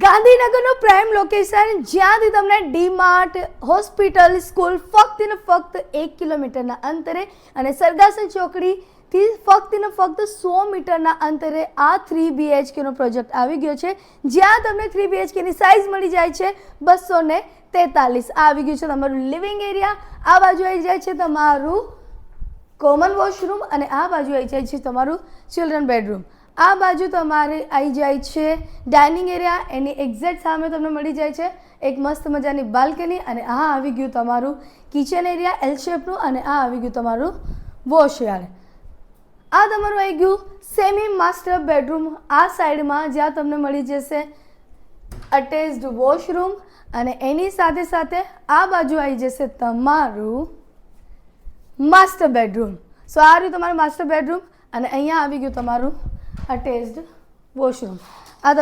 ગાંધીનગરનું prime location જ્યાંથી તમને DMart, hospital, school ફક્ત ને ફક્ત 1 કિલોમીટરના અંતરે અને સરગાસન ચોકડીથી ફક્ત ને ફક્ત 100 મીટરના અંતરે આ 3 BHK નો પ્રોજેક્ટ આવી ગયો છે, જ્યાં તમને 3 BHK ની સાઇઝ મળી જાય છે 243. આ આવી ગયું છે તમારું લિવિંગ એરિયા, આ બાજુ આવી જાય છે તમારું કોમન વોશરૂમ અને આ બાજુ આવી જાય છે તમારું ચિલ્ડ્રન બેડરૂમ. આ બાજુ તમારે આવી જાય છે ડાઇનિંગ એરિયા, એની એક્ઝેક્ટ સામે તમને મળી જાય છે એક મસ્ત મજાની બાલ્કની અને આ આવી ગયું તમારું કિચન એરિયા એલ શેપનું અને આ આવી ગયું તમારું વોશ યાર્ડ. આ તમારું આવી ગયું સેમી માસ્ટર બેડરૂમ આ સાઈડમાં, જ્યાં તમને મળી જશે અટેચ્ડ વોશરૂમ અને એની સાથે સાથે આ બાજુ આવી જશે તમારું માસ્ટર બેડરૂમ. સો આ રહ્યું તમારું માસ્ટર બેડરૂમ અને અહીંયા આવી ગયું તમારું અટેચ્ડ વોશરૂમ.